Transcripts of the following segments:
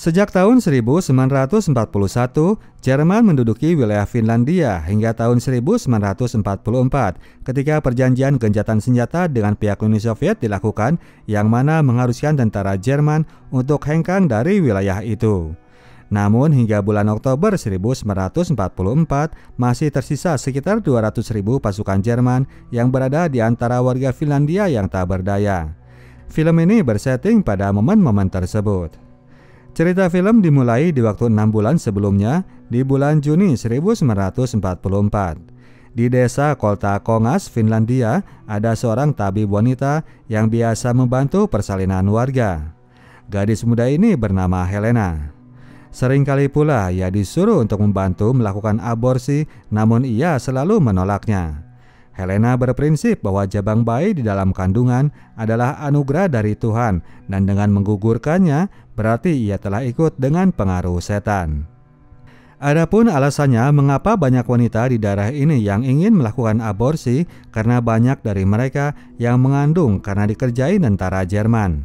Sejak tahun 1941, Jerman menduduki wilayah Finlandia hingga tahun 1944 ketika perjanjian gencatan senjata dengan pihak Uni Soviet dilakukan yang mana mengharuskan tentara Jerman untuk hengkang dari wilayah itu. Namun hingga bulan Oktober 1944 masih tersisa sekitar 200.000 pasukan Jerman yang berada di antara warga Finlandia yang tak berdaya. Film ini bersetting pada momen-momen tersebut. Cerita film dimulai di waktu 6 bulan sebelumnya, di bulan Juni 1944. Di desa Kolta Kongas, Finlandia, ada seorang tabib wanita yang biasa membantu persalinan warga. Gadis muda ini bernama Helena. Seringkali pula ia disuruh untuk membantu melakukan aborsi, namun ia selalu menolaknya. Helena berprinsip bahwa jabang bayi di dalam kandungan adalah anugerah dari Tuhan dan dengan menggugurkannya berarti ia telah ikut dengan pengaruh setan. Adapun alasannya mengapa banyak wanita di daerah ini yang ingin melakukan aborsi karena banyak dari mereka yang mengandung karena dikerjai tentara Jerman.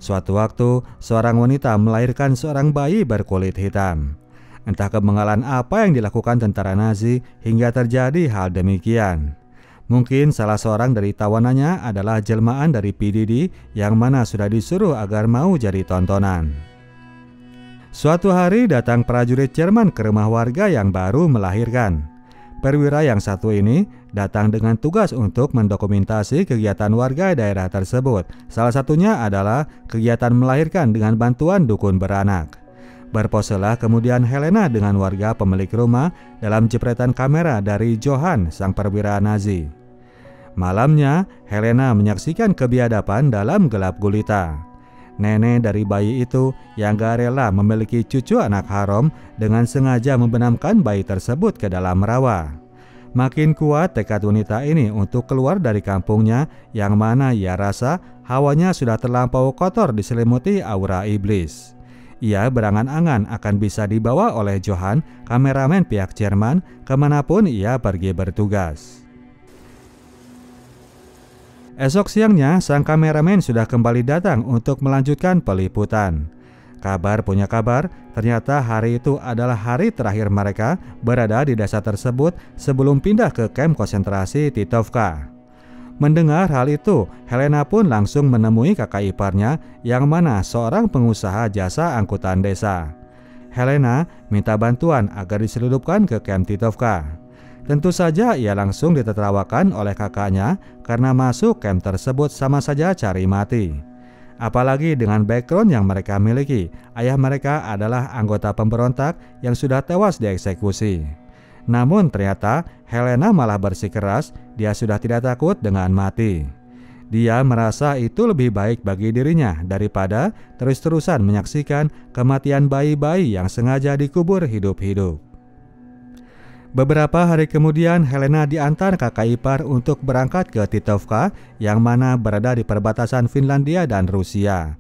Suatu waktu, seorang wanita melahirkan seorang bayi berkulit hitam. Entah kebanggalan apa yang dilakukan tentara Nazi hingga terjadi hal demikian. Mungkin salah seorang dari tawanannya adalah jelmaan dari PDD yang mana sudah disuruh agar mau jadi tontonan. Suatu hari datang prajurit Jerman ke rumah warga yang baru melahirkan. Perwira yang satu ini datang dengan tugas untuk mendokumentasi kegiatan warga daerah tersebut. Salah satunya adalah kegiatan melahirkan dengan bantuan dukun beranak. Berposelah kemudian Helena dengan warga pemilik rumah dalam jepretan kamera dari Johann, sang perwira Nazi. Malamnya, Helena menyaksikan kebiadaban dalam gelap gulita. Nenek dari bayi itu yang gak rela memiliki cucu anak haram dengan sengaja membenamkan bayi tersebut ke dalam rawa. Makin kuat tekad wanita ini untuk keluar dari kampungnya yang mana ia rasa hawanya sudah terlampau kotor diselimuti aura iblis. Ia berangan-angan akan bisa dibawa oleh Johann, kameramen pihak Jerman, kemanapun ia pergi bertugas. Esok siangnya, sang kameramen sudah kembali datang untuk melanjutkan peliputan. Kabar punya kabar, ternyata hari itu adalah hari terakhir mereka berada di desa tersebut sebelum pindah ke kamp konsentrasi Titovka. Mendengar hal itu, Helena pun langsung menemui kakak iparnya yang mana seorang pengusaha jasa angkutan desa. Helena minta bantuan agar diselundupkan ke kamp Titovka. Tentu saja ia langsung ditertawakan oleh kakaknya karena masuk kamp tersebut sama saja cari mati. Apalagi dengan background yang mereka miliki, ayah mereka adalah anggota pemberontak yang sudah tewas dieksekusi. Namun ternyata Helena malah bersikeras dia sudah tidak takut dengan mati. Dia merasa itu lebih baik bagi dirinya daripada terus-terusan menyaksikan kematian bayi-bayi yang sengaja dikubur hidup-hidup. Beberapa hari kemudian Helena diantar kakak ipar untuk berangkat ke Titovka yang mana berada di perbatasan Finlandia dan Rusia.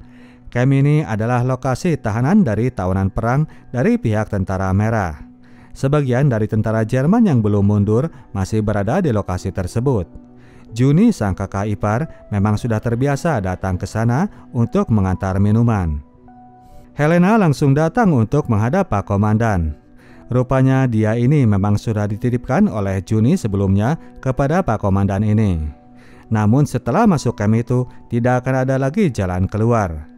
Kamp ini adalah lokasi tahanan dari tawanan perang dari pihak Tentara Merah. Sebagian dari tentara Jerman yang belum mundur masih berada di lokasi tersebut. Juni, sang kakak ipar, memang sudah terbiasa datang ke sana untuk mengantar minuman. Helena langsung datang untuk menghadap Pak Komandan. Rupanya dia ini memang sudah dititipkan oleh Juni sebelumnya kepada Pak Komandan ini. Namun setelah masuk kamp itu tidak akan ada lagi jalan keluar.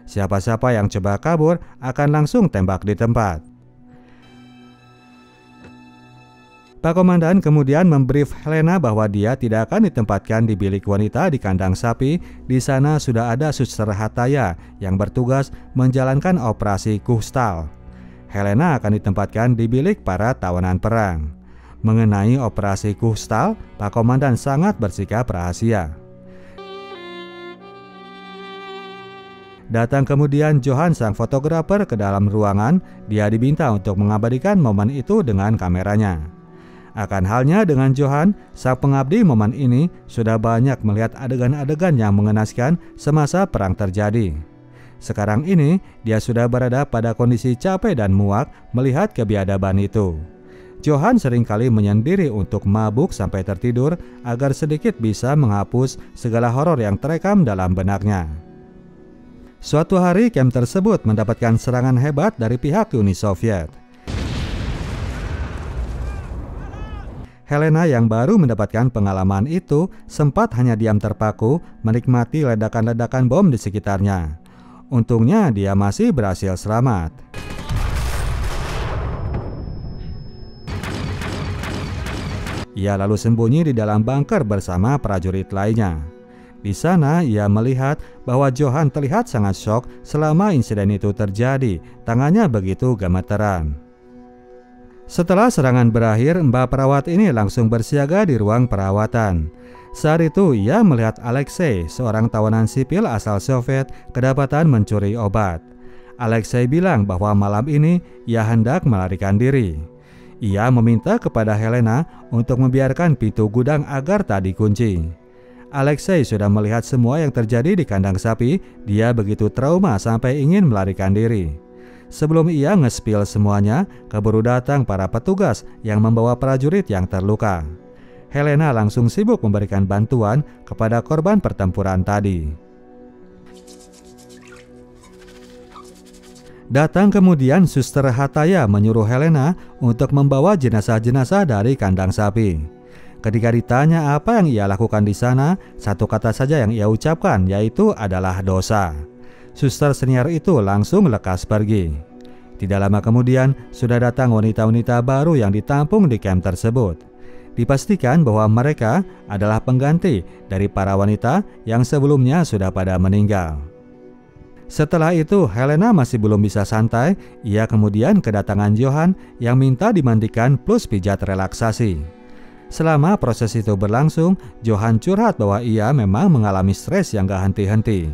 Siapa-siapa yang coba kabur akan langsung tembak di tempat. Pak Komandan kemudian membrief Helena bahwa dia tidak akan ditempatkan di bilik wanita di kandang sapi. Di sana sudah ada suster Hataya yang bertugas menjalankan operasi Kuhstal. Helena akan ditempatkan di bilik para tawanan perang. Mengenai operasi Kuhstal, Pak Komandan sangat bersikap rahasia. Datang kemudian Johann, sang fotografer, ke dalam ruangan. Dia diminta untuk mengabadikan momen itu dengan kameranya. Akan halnya dengan Johann, sang pengabdi momen ini sudah banyak melihat adegan-adegan yang mengenaskan semasa perang terjadi. Sekarang ini dia sudah berada pada kondisi capek dan muak melihat kebiadaban itu. Johann seringkali menyendiri untuk mabuk sampai tertidur agar sedikit bisa menghapus segala horor yang terekam dalam benaknya. Suatu hari camp tersebut mendapatkan serangan hebat dari pihak Uni Soviet. Helena yang baru mendapatkan pengalaman itu sempat hanya diam terpaku menikmati ledakan-ledakan bom di sekitarnya. Untungnya dia masih berhasil selamat. Ia lalu sembunyi di dalam bunker bersama prajurit lainnya. Di sana ia melihat bahwa Johan terlihat sangat syok selama insiden itu terjadi. Tangannya begitu gemeteran. Setelah serangan berakhir, Mbak perawat ini langsung bersiaga di ruang perawatan. Saat itu ia melihat Alexei, seorang tawanan sipil asal Soviet, kedapatan mencuri obat. Alexei bilang bahwa malam ini ia hendak melarikan diri. Ia meminta kepada Helena untuk membiarkan pintu gudang agar tak dikunci. Alexei sudah melihat semua yang terjadi di kandang sapi. Dia begitu trauma sampai ingin melarikan diri. Sebelum ia nge-spill semuanya, keburu datang para petugas yang membawa prajurit yang terluka. Helena langsung sibuk memberikan bantuan kepada korban pertempuran tadi. Datang kemudian Suster Hataya menyuruh Helena untuk membawa jenazah-jenazah dari kandang sapi. Ketika ditanya apa yang ia lakukan di sana, satu kata saja yang ia ucapkan, yaitu adalah dosa. Suster senior itu langsung lekas pergi. Tidak lama kemudian sudah datang wanita-wanita baru yang ditampung di camp tersebut. Dipastikan bahwa mereka adalah pengganti dari para wanita yang sebelumnya sudah pada meninggal. Setelah itu Helena masih belum bisa santai. Ia kemudian kedatangan Johan yang minta dimandikan plus pijat relaksasi. Selama proses itu berlangsung, Johan curhat bahwa ia memang mengalami stres yang gak henti-henti.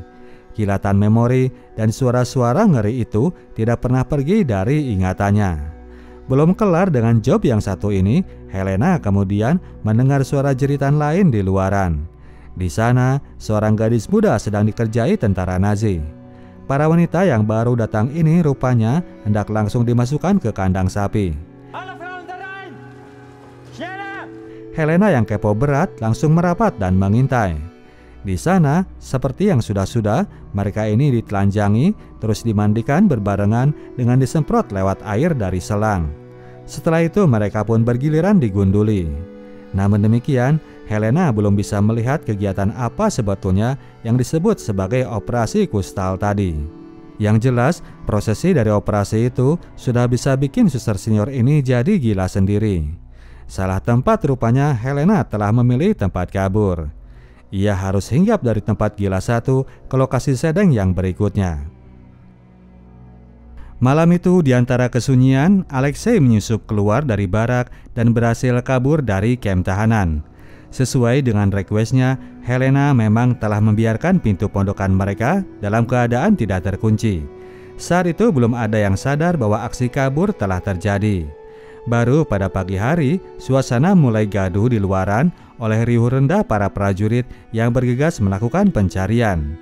Kilatan memori dan suara-suara ngeri itu tidak pernah pergi dari ingatannya. Belum kelar dengan job yang satu ini, Helena kemudian mendengar suara jeritan lain di luaran. Di sana, seorang gadis muda sedang dikerjai tentara Nazi. Para wanita yang baru datang ini rupanya hendak langsung dimasukkan ke kandang sapi. Helena yang kepo berat langsung merapat dan mengintai. Di sana, seperti yang sudah-sudah, mereka ini ditelanjangi, terus dimandikan berbarengan dengan disemprot lewat air dari selang. Setelah itu mereka pun bergiliran digunduli. Namun demikian, Helena belum bisa melihat kegiatan apa sebetulnya yang disebut sebagai operasi kustal tadi. Yang jelas, prosesi dari operasi itu sudah bisa bikin suster senior ini jadi gila sendiri. Salah tempat rupanya Helena telah memilih tempat kabur. Ia harus hinggap dari tempat gila satu ke lokasi sedang yang berikutnya. Malam itu di antara kesunyian, Alexei menyusup keluar dari barak dan berhasil kabur dari camp tahanan. Sesuai dengan requestnya, Helena memang telah membiarkan pintu pondokan mereka dalam keadaan tidak terkunci. Saat itu belum ada yang sadar bahwa aksi kabur telah terjadi. Baru pada pagi hari, suasana mulai gaduh di luaran oleh riuh rendah para prajurit yang bergegas melakukan pencarian.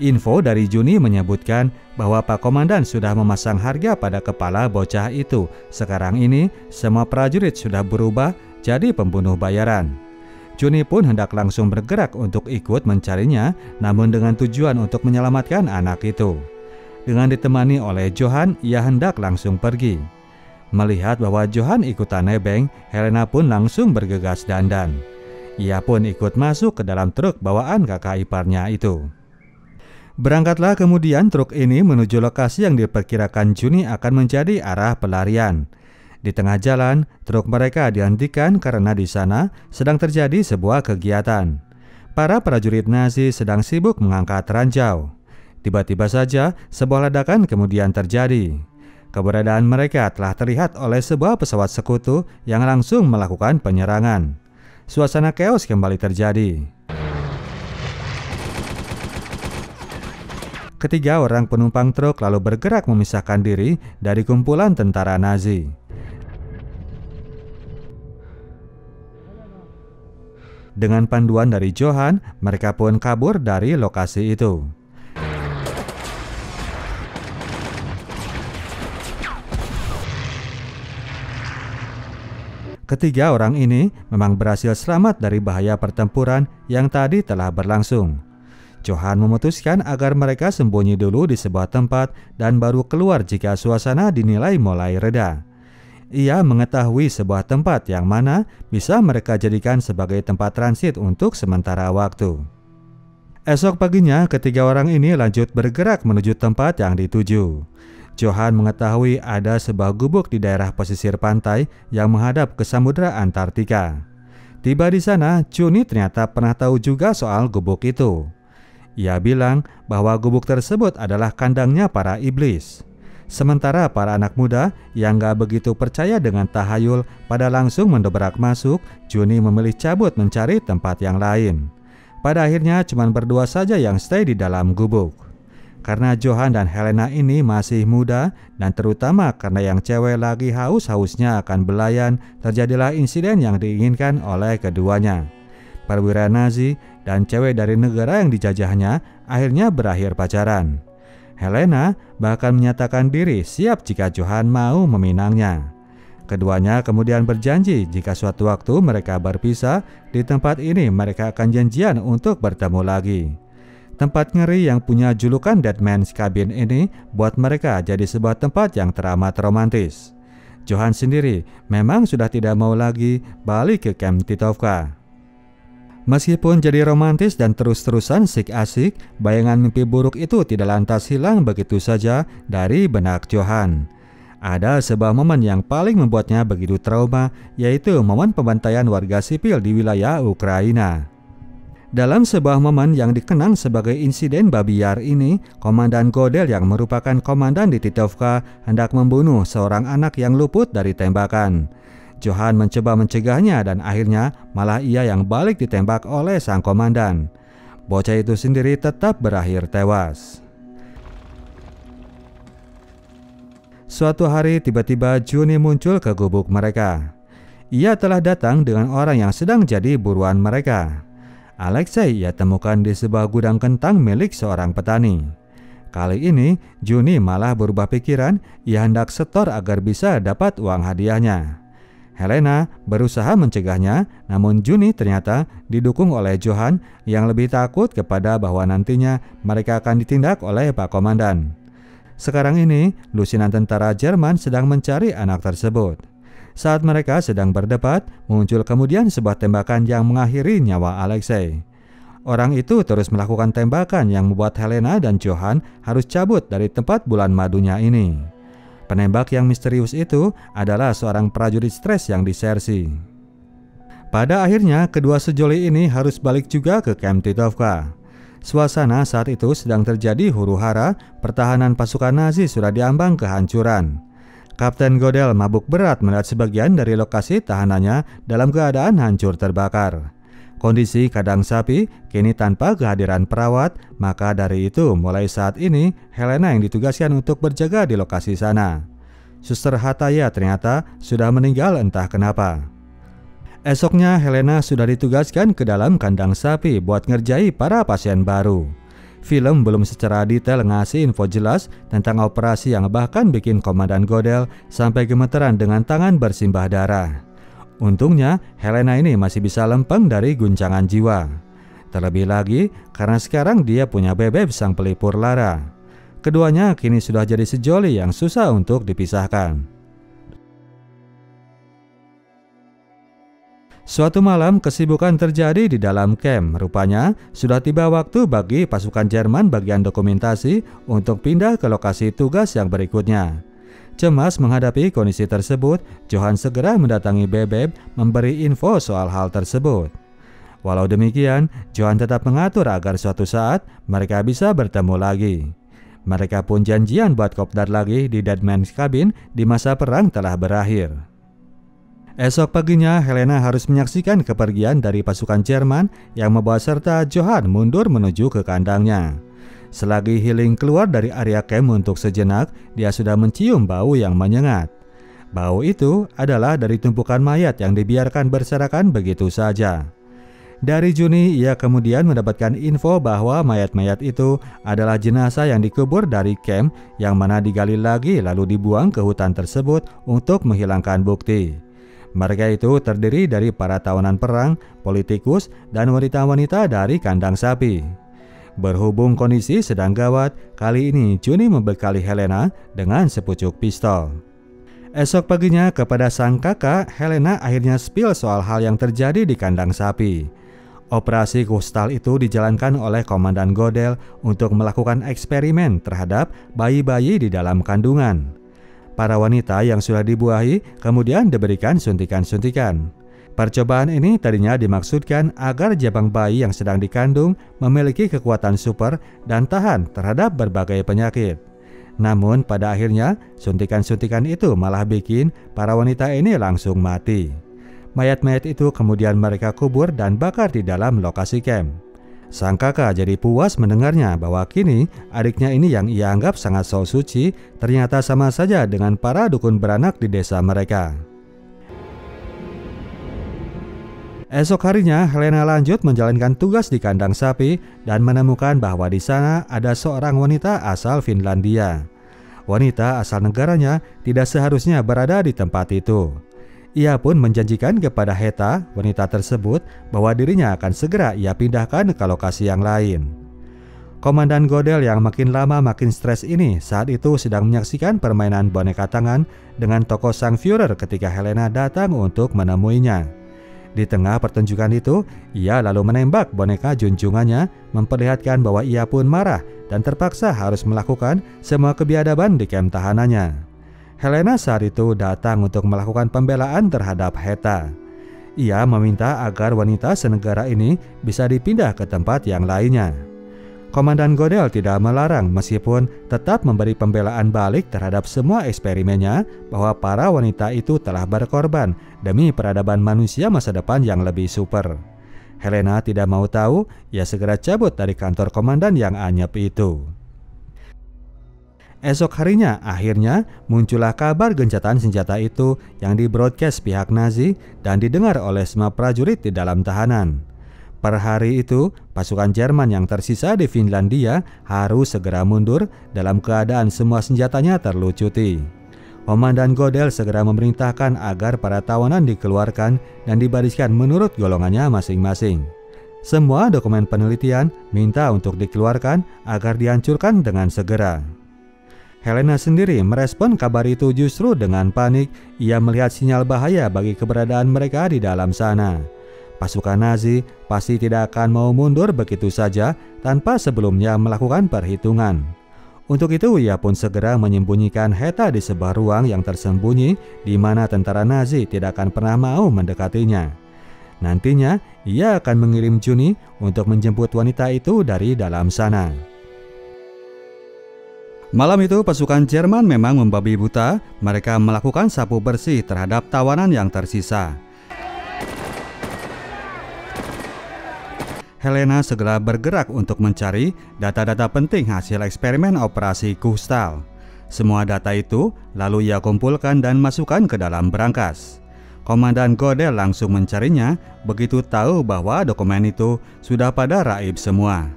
Info dari Juni menyebutkan bahwa Pak Komandan sudah memasang harga pada kepala bocah itu. Sekarang ini, semua prajurit sudah berubah jadi pembunuh bayaran. Juni pun hendak langsung bergerak untuk ikut mencarinya, namun dengan tujuan untuk menyelamatkan anak itu. Dengan ditemani oleh Johan, ia hendak langsung pergi. Melihat bahwa Johan ikutan nebeng, Helena pun langsung bergegas dandan. Ia pun ikut masuk ke dalam truk bawaan kakak iparnya itu. Berangkatlah kemudian truk ini menuju lokasi yang diperkirakan Juni akan menjadi arah pelarian. Di tengah jalan, truk mereka dihentikan karena di sana sedang terjadi sebuah kegiatan. Para prajurit Nazi sedang sibuk mengangkat ranjau. Tiba-tiba saja sebuah ledakan kemudian terjadi. Keberadaan mereka telah terlihat oleh sebuah pesawat sekutu yang langsung melakukan penyerangan. Suasana chaos kembali terjadi. Ketiga orang penumpang truk lalu bergerak memisahkan diri dari kumpulan tentara Nazi. Dengan panduan dari Johan, mereka pun kabur dari lokasi itu. Ketiga orang ini memang berhasil selamat dari bahaya pertempuran yang tadi telah berlangsung. Johan memutuskan agar mereka sembunyi dulu di sebuah tempat dan baru keluar jika suasana dinilai mulai reda. Ia mengetahui sebuah tempat yang mana bisa mereka jadikan sebagai tempat transit untuk sementara waktu. Esok paginya, ketiga orang ini lanjut bergerak menuju tempat yang dituju. Johan mengetahui ada sebuah gubuk di daerah pesisir pantai yang menghadap ke Samudra Antartika. Tiba di sana, Juni ternyata pernah tahu juga soal gubuk itu. Ia bilang bahwa gubuk tersebut adalah kandangnya para iblis. Sementara para anak muda yang gak begitu percaya dengan tahayul pada langsung mendobrak masuk, Juni memilih cabut mencari tempat yang lain. Pada akhirnya cuma berdua saja yang stay di dalam gubuk. Karena Johan dan Helena ini masih muda dan terutama karena yang cewek lagi haus-hausnya akan belayan, terjadilah insiden yang diinginkan oleh keduanya. Perwira Nazi dan cewek dari negara yang dijajahnya akhirnya berakhir pacaran. Helena bahkan menyatakan diri siap jika Johan mau meminangnya. Keduanya kemudian berjanji jika suatu waktu mereka berpisah, di tempat ini mereka akan janjian untuk bertemu lagi. Tempat ngeri yang punya julukan Dead Man's Cabin ini buat mereka jadi sebuah tempat yang teramat romantis. Johan sendiri memang sudah tidak mau lagi balik ke Camp Titovka. Meskipun jadi romantis dan terus-terusan asik-asik, bayangan mimpi buruk itu tidak lantas hilang begitu saja dari benak Johan. Ada sebuah momen yang paling membuatnya begitu trauma, yaitu momen pembantaian warga sipil di wilayah Ukraina. Dalam sebuah momen yang dikenang sebagai insiden babi yar ini, Komandan Godel yang merupakan komandan di Titovka hendak membunuh seorang anak yang luput dari tembakan. Johan mencoba mencegahnya dan akhirnya malah ia yang balik ditembak oleh sang komandan. Bocah itu sendiri tetap berakhir tewas. Suatu hari tiba-tiba Juni muncul ke gubuk mereka. Ia telah datang dengan orang yang sedang jadi buruan mereka. Alexei ia temukan di sebuah gudang kentang milik seorang petani. Kali ini Juni malah berubah pikiran, ia hendak setor agar bisa dapat uang hadiahnya. Helena berusaha mencegahnya, namun Juni ternyata didukung oleh Johan yang lebih takut kepada bahwa nantinya mereka akan ditindak oleh Pak Komandan. Sekarang ini, lusinan tentara Jerman sedang mencari anak tersebut. Saat mereka sedang berdebat, muncul kemudian sebuah tembakan yang mengakhiri nyawa Alexei. Orang itu terus melakukan tembakan yang membuat Helena dan Johan harus cabut dari tempat bulan madunya ini. Penembak yang misterius itu adalah seorang prajurit stres yang disersi. Pada akhirnya, kedua sejoli ini harus balik juga ke Camp Titovka. Suasana saat itu sedang terjadi huru-hara, pertahanan pasukan Nazi sudah diambang kehancuran. Kapten Godel mabuk berat melihat sebagian dari lokasi tahanannya dalam keadaan hancur terbakar. Kondisi kandang sapi kini tanpa kehadiran perawat, maka dari itu mulai saat ini Helena yang ditugaskan untuk berjaga di lokasi sana. Suster Hataya ternyata sudah meninggal entah kenapa. Esoknya Helena sudah ditugaskan ke dalam kandang sapi buat ngerjai para pasien baru. Film belum secara detail ngasih info jelas tentang operasi yang bahkan bikin Komandan Godel sampai gemeteran dengan tangan bersimbah darah. Untungnya, Helena ini masih bisa lempeng dari guncangan jiwa. Terlebih lagi, karena sekarang dia punya bebek sang pelipur lara. Keduanya kini sudah jadi sejoli yang susah untuk dipisahkan. Suatu malam, kesibukan terjadi di dalam camp. Rupanya, sudah tiba waktu bagi pasukan Jerman bagian dokumentasi untuk pindah ke lokasi tugas yang berikutnya. Cemas menghadapi kondisi tersebut, Johan segera mendatangi Bebeb memberi info soal hal tersebut. Walau demikian, Johan tetap mengatur agar suatu saat mereka bisa bertemu lagi. Mereka pun janjian buat kopdar lagi di Dead Man's Cabin di masa perang telah berakhir. Esok paginya, Helena harus menyaksikan kepergian dari pasukan Jerman yang membawa serta Johan mundur menuju ke kandangnya. Selagi healing keluar dari area camp untuk sejenak, dia sudah mencium bau yang menyengat. Bau itu adalah dari tumpukan mayat yang dibiarkan berserakan begitu saja. Dari Juni, ia kemudian mendapatkan info bahwa mayat-mayat itu adalah jenazah yang dikubur dari camp yang mana digali lagi lalu dibuang ke hutan tersebut untuk menghilangkan bukti. Mereka itu terdiri dari para tawanan perang, politikus, dan wanita-wanita dari kandang sapi. Berhubung kondisi sedang gawat, kali ini Juni membekali Helena dengan sepucuk pistol. Esok paginya kepada sang kakak, Helena akhirnya spill soal hal yang terjadi di kandang sapi. Operasi Kustal itu dijalankan oleh Komandan Godel untuk melakukan eksperimen terhadap bayi-bayi di dalam kandungan. Para wanita yang sudah dibuahi kemudian diberikan suntikan-suntikan. Percobaan ini tadinya dimaksudkan agar jabang bayi yang sedang dikandung memiliki kekuatan super dan tahan terhadap berbagai penyakit. Namun pada akhirnya suntikan-suntikan itu malah bikin para wanita ini langsung mati. Mayat-mayat itu kemudian mereka kubur dan bakar di dalam lokasi camp. Sang kakak jadi puas mendengarnya bahwa kini adiknya ini yang ia anggap sangat so suci ternyata sama saja dengan para dukun beranak di desa mereka. Esok harinya Helena lanjut menjalankan tugas di kandang sapi dan menemukan bahwa di sana ada seorang wanita asal Finlandia. Wanita asal negaranya tidak seharusnya berada di tempat itu. Ia pun menjanjikan kepada Heta, wanita tersebut, bahwa dirinya akan segera ia pindahkan ke lokasi yang lain. Komandan Godel yang makin lama makin stres ini saat itu sedang menyaksikan permainan boneka tangan dengan tokoh sang Führer ketika Helena datang untuk menemuinya. Di tengah pertunjukan itu, ia lalu menembak boneka junjungannya, memperlihatkan bahwa ia pun marah dan terpaksa harus melakukan semua kebiadaban di kamp tahanannya. Helena saat itu datang untuk melakukan pembelaan terhadap Heta. Ia meminta agar wanita senegara ini bisa dipindah ke tempat yang lainnya. Komandan Godel tidak melarang meskipun tetap memberi pembelaan balik terhadap semua eksperimennya bahwa para wanita itu telah berkorban demi peradaban manusia masa depan yang lebih super. Helena tidak mau tahu, ia segera cabut dari kantor komandan yang anyep itu. Esok harinya akhirnya muncullah kabar gencatan senjata itu yang di-broadcast pihak Nazi dan didengar oleh semua prajurit di dalam tahanan. Per hari itu, pasukan Jerman yang tersisa di Finlandia harus segera mundur dalam keadaan semua senjatanya terlucuti. Komandan Godel segera memerintahkan agar para tawanan dikeluarkan dan dibariskan menurut golongannya masing-masing. Semua dokumen penelitian minta untuk dikeluarkan agar dihancurkan dengan segera. Helena sendiri merespon kabar itu justru dengan panik. Ia melihat sinyal bahaya bagi keberadaan mereka di dalam sana. Pasukan Nazi pasti tidak akan mau mundur begitu saja tanpa sebelumnya melakukan perhitungan. Untuk itu ia pun segera menyembunyikan Heta di sebuah ruang yang tersembunyi di mana tentara Nazi tidak akan pernah mau mendekatinya. Nantinya ia akan mengirim Juni untuk menjemput wanita itu dari dalam sana. Malam itu pasukan Jerman memang membabi buta. Mereka melakukan sapu bersih terhadap tawanan yang tersisa. Helena segera bergerak untuk mencari data-data penting hasil eksperimen operasi Kustal. Semua data itu lalu ia kumpulkan dan masukkan ke dalam berangkas. Komandan Godel langsung mencarinya begitu tahu bahwa dokumen itu sudah pada raib semua.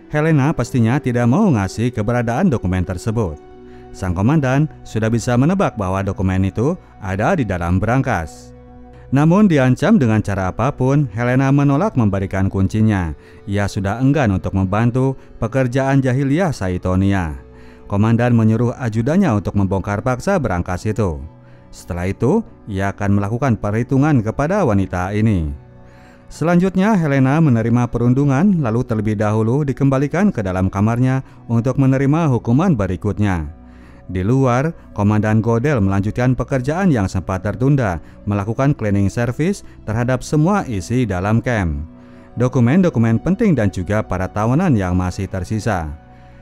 Helena pastinya tidak mau ngasih keberadaan dokumen tersebut. Sang komandan sudah bisa menebak bahwa dokumen itu ada di dalam berangkas. Namun diancam dengan cara apapun, Helena menolak memberikan kuncinya. Ia sudah enggan untuk membantu pekerjaan jahiliyah Saitonia. Komandan menyuruh ajudannya untuk membongkar paksa berangkas itu. Setelah itu, ia akan melakukan perhitungan kepada wanita ini. Selanjutnya, Helena menerima perundungan lalu terlebih dahulu dikembalikan ke dalam kamarnya untuk menerima hukuman berikutnya. Di luar, Komandan Godel melanjutkan pekerjaan yang sempat tertunda, melakukan cleaning service terhadap semua isi dalam camp. Dokumen-dokumen penting dan juga para tawanan yang masih tersisa.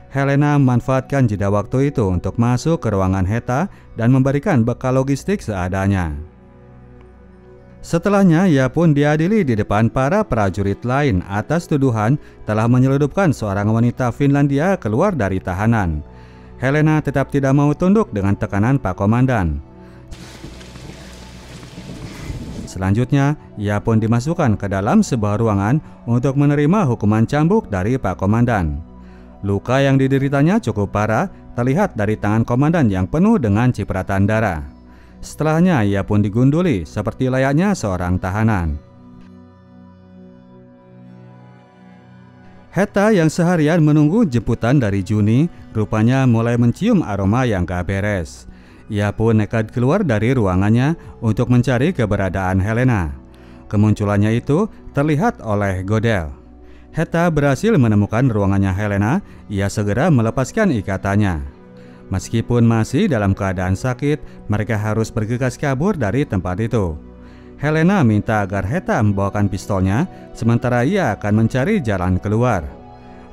Helena memanfaatkan jeda waktu itu untuk masuk ke ruangan Heta dan memberikan bekal logistik seadanya. Setelahnya, ia pun diadili di depan para prajurit lain atas tuduhan telah menyelundupkan seorang wanita Finlandia keluar dari tahanan. Helena tetap tidak mau tunduk dengan tekanan Pak Komandan. Selanjutnya, ia pun dimasukkan ke dalam sebuah ruangan untuk menerima hukuman cambuk dari Pak Komandan. Luka yang dideritanya cukup parah, terlihat dari tangan komandan yang penuh dengan cipratan darah. Setelahnya, ia pun digunduli seperti layaknya seorang tahanan. Heta yang seharian menunggu jemputan dari Juni rupanya mulai mencium aroma yang gak beres. Ia pun nekat keluar dari ruangannya untuk mencari keberadaan Helena. Kemunculannya itu terlihat oleh Godel. Heta berhasil menemukan ruangannya Helena, ia segera melepaskan ikatannya. Meskipun masih dalam keadaan sakit, mereka harus bergegas kabur dari tempat itu. Helena minta agar Heta membawakan pistolnya, sementara ia akan mencari jalan keluar.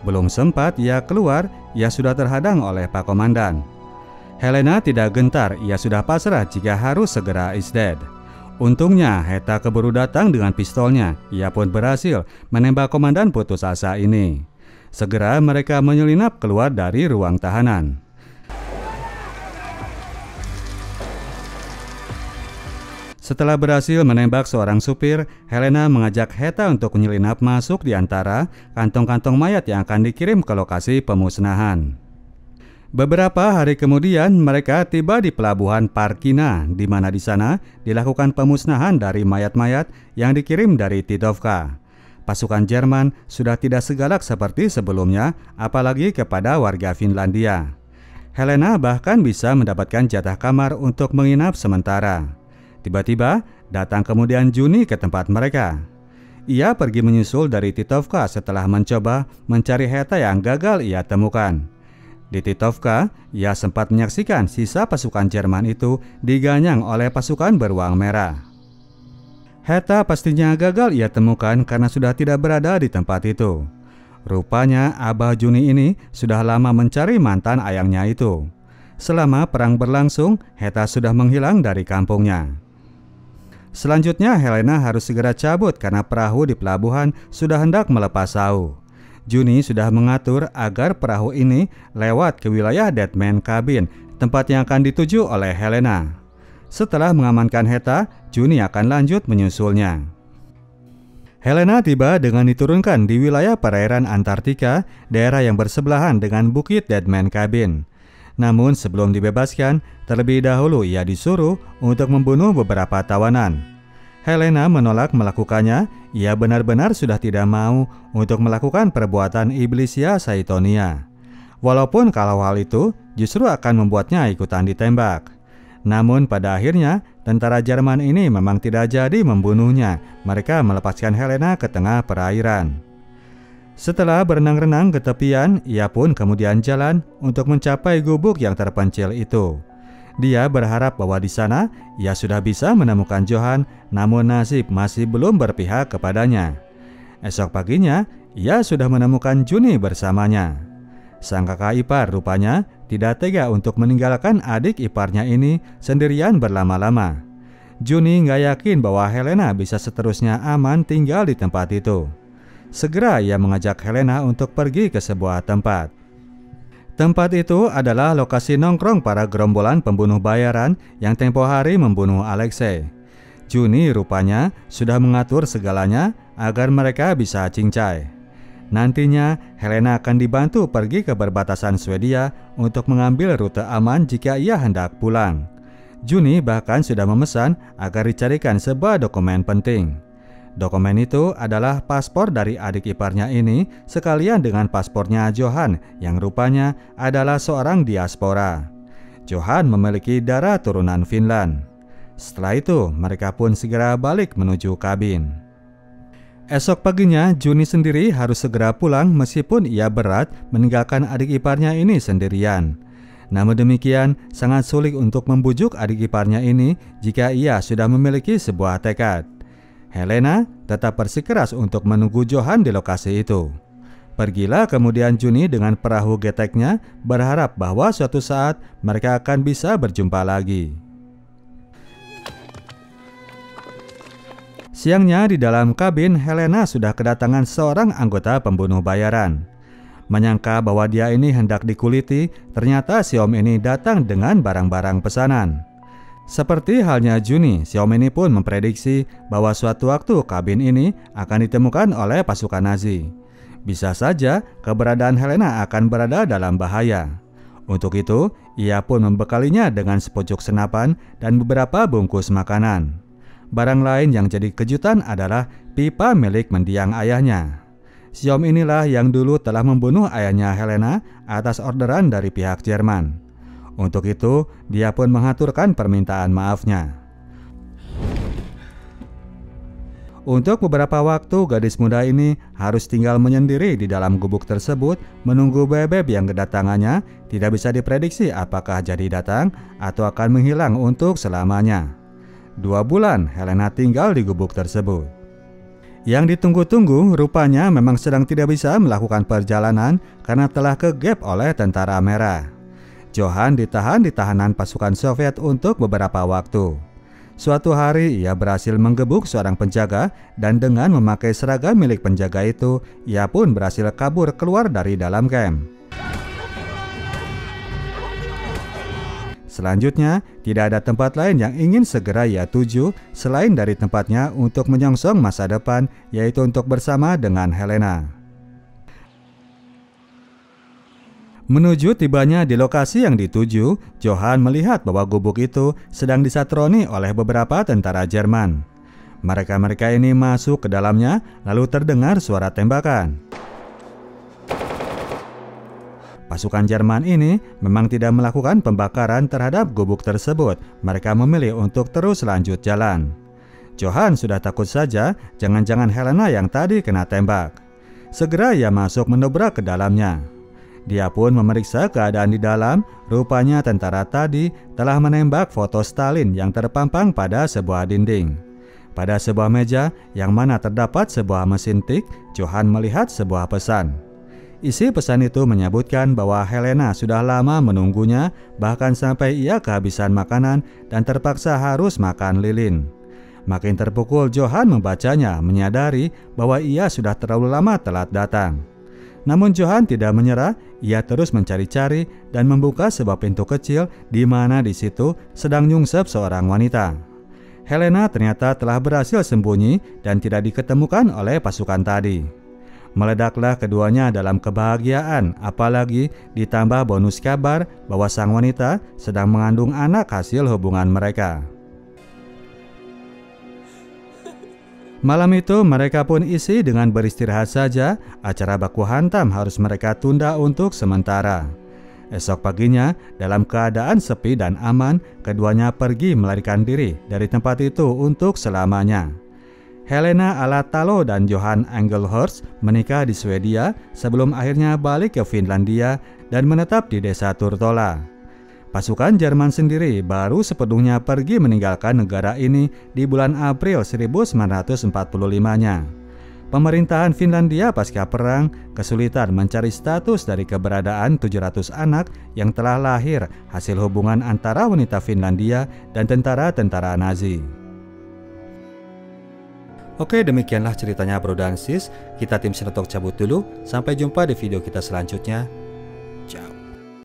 Belum sempat ia keluar, ia sudah terhadang oleh Pak Komandan. Helena tidak gentar, ia sudah pasrah jika harus segera is dead. Untungnya Heta keburu datang dengan pistolnya, ia pun berhasil menembak komandan putus asa ini. Segera mereka menyelinap keluar dari ruang tahanan. Setelah berhasil menembak seorang supir, Helena mengajak Heta untuk menyelinap masuk di antara kantong-kantong mayat yang akan dikirim ke lokasi pemusnahan. Beberapa hari kemudian mereka tiba di pelabuhan Parkina, di mana di sana dilakukan pemusnahan dari mayat-mayat yang dikirim dari Titovka. Pasukan Jerman sudah tidak segalak seperti sebelumnya, apalagi kepada warga Finlandia. Helena bahkan bisa mendapatkan jatah kamar untuk menginap sementara. Tiba-tiba datang kemudian Juni ke tempat mereka. Ia pergi menyusul dari Titovka setelah mencoba mencari Heta yang gagal ia temukan. Di Titovka, ia sempat menyaksikan sisa pasukan Jerman itu diganyang oleh pasukan beruang merah. Heta pastinya gagal ia temukan karena sudah tidak berada di tempat itu. Rupanya Abah Juni ini sudah lama mencari mantan ayangnya itu. Selama perang berlangsung, Heta sudah menghilang dari kampungnya. Selanjutnya Helena harus segera cabut karena perahu di pelabuhan sudah hendak melepas sau. Juni sudah mengatur agar perahu ini lewat ke wilayah Deadman Cabin, tempat yang akan dituju oleh Helena. Setelah mengamankan Heta, Juni akan lanjut menyusulnya. Helena tiba dengan diturunkan di wilayah perairan Antartika, daerah yang bersebelahan dengan bukit Deadman Cabin. Namun sebelum dibebaskan, terlebih dahulu ia disuruh untuk membunuh beberapa tawanan. Helena menolak melakukannya, ia benar-benar sudah tidak mau untuk melakukan perbuatan iblisia Saitonia. Walaupun kalau hal itu justru akan membuatnya ikutan ditembak. Namun pada akhirnya, tentara Jerman ini memang tidak jadi membunuhnya, mereka melepaskan Helena ke tengah perairan. Setelah berenang-renang ke tepian, ia pun kemudian jalan untuk mencapai gubuk yang terpencil itu. Dia berharap bahwa di sana ia sudah bisa menemukan Johan, namun nasib masih belum berpihak kepadanya. Esok paginya, ia sudah menemukan Juni bersamanya. Sang kakak ipar rupanya tidak tega untuk meninggalkan adik iparnya ini sendirian berlama-lama. Juni nggak yakin bahwa Helena bisa seterusnya aman tinggal di tempat itu. Segera ia mengajak Helena untuk pergi ke sebuah tempat. Tempat itu adalah lokasi nongkrong para gerombolan pembunuh bayaran yang tempo hari membunuh Alexei. Juni rupanya sudah mengatur segalanya agar mereka bisa cincai. Nantinya Helena akan dibantu pergi ke perbatasan Swedia untuk mengambil rute aman jika ia hendak pulang. Juni bahkan sudah memesan agar dicarikan sebuah dokumen penting. Dokumen itu adalah paspor dari adik iparnya ini sekalian dengan paspornya Johan yang rupanya adalah seorang diaspora. Johan memiliki darah turunan Finland. Setelah itu mereka pun segera balik menuju kabin. Esok paginya Juni sendiri harus segera pulang meskipun ia berat meninggalkan adik iparnya ini sendirian. Namun demikian sangat sulit untuk membujuk adik iparnya ini jika ia sudah memiliki sebuah tekad. Helena tetap bersikeras untuk menunggu Johan di lokasi itu. Pergilah kemudian Juni dengan perahu geteknya berharap bahwa suatu saat mereka akan bisa berjumpa lagi. Siangnya di dalam kabin, Helena sudah kedatangan seorang anggota pembunuh bayaran. Menyangka bahwa dia ini hendak dikuliti, ternyata si om ini datang dengan barang-barang pesanan. Seperti halnya Juni, si om ini pun memprediksi bahwa suatu waktu kabin ini akan ditemukan oleh pasukan Nazi. Bisa saja keberadaan Helena akan berada dalam bahaya. Untuk itu, ia pun membekalinya dengan sepucuk senapan dan beberapa bungkus makanan. Barang lain yang jadi kejutan adalah pipa milik mendiang ayahnya. Si Om inilah yang dulu telah membunuh ayahnya Helena atas orderan dari pihak Jerman. Untuk itu, dia pun mengaturkan permintaan maafnya. Untuk beberapa waktu, gadis muda ini harus tinggal menyendiri di dalam gubuk tersebut, menunggu bebek yang kedatangannya tidak bisa diprediksi apakah jadi datang atau akan menghilang untuk selamanya. 2 bulan Helena tinggal di gubuk tersebut. Yang ditunggu-tunggu rupanya memang sedang tidak bisa melakukan perjalanan karena telah kegep oleh tentara merah. Johan ditahan di tahanan pasukan Soviet untuk beberapa waktu. Suatu hari ia berhasil menggebuk seorang penjaga dan dengan memakai seragam milik penjaga itu, ia pun berhasil kabur keluar dari dalam camp. Selanjutnya, tidak ada tempat lain yang ingin segera ia tuju selain dari tempatnya untuk menyongsong masa depan, yaitu untuk bersama dengan Helena. Menuju tibanya di lokasi yang dituju, Johan melihat bahwa gubuk itu sedang disatroni oleh beberapa tentara Jerman. Mereka-mereka ini masuk ke dalamnya, lalu terdengar suara tembakan. Pasukan Jerman ini memang tidak melakukan pembakaran terhadap gubuk tersebut. Mereka memilih untuk terus lanjut jalan. Johan sudah takut saja, jangan-jangan Helena yang tadi kena tembak. Segera ia masuk menobrak ke dalamnya. Dia pun memeriksa keadaan di dalam. Rupanya tentara tadi telah menembak foto Stalin yang terpampang pada sebuah dinding. Pada sebuah meja yang mana terdapat sebuah mesin tik, Johan melihat sebuah pesan. Isi pesan itu menyebutkan bahwa Helena sudah lama menunggunya, bahkan sampai ia kehabisan makanan dan terpaksa harus makan lilin. Makin terpukul Johan membacanya, menyadari bahwa ia sudah terlalu lama telat datang. Namun Johan tidak menyerah, ia terus mencari-cari dan membuka sebuah pintu kecil di mana di situ sedang nyungsep seorang wanita. Helena ternyata telah berhasil sembunyi dan tidak diketemukan oleh pasukan tadi. Meledaklah keduanya dalam kebahagiaan, apalagi ditambah bonus kabar bahwa sang wanita sedang mengandung anak hasil hubungan mereka. Malam itu mereka pun isi dengan beristirahat saja. Acara baku hantam harus mereka tunda untuk sementara. Esok paginya, dalam keadaan sepi dan aman, keduanya pergi melarikan diri dari tempat itu untuk selamanya. Helena Alatalo dan Johan Engelhorst menikah di Swedia sebelum akhirnya balik ke Finlandia dan menetap di desa Turtola. Pasukan Jerman sendiri baru sepenuhnya pergi meninggalkan negara ini di bulan April 1945-nya. Pemerintahan Finlandia pasca perang kesulitan mencari status dari keberadaan 700 anak yang telah lahir hasil hubungan antara wanita Finlandia dan tentara-tentara Nazi. Oke, demikianlah ceritanya Bro dan Sis. Kita tim Sinotok cabut dulu. Sampai jumpa di video kita selanjutnya.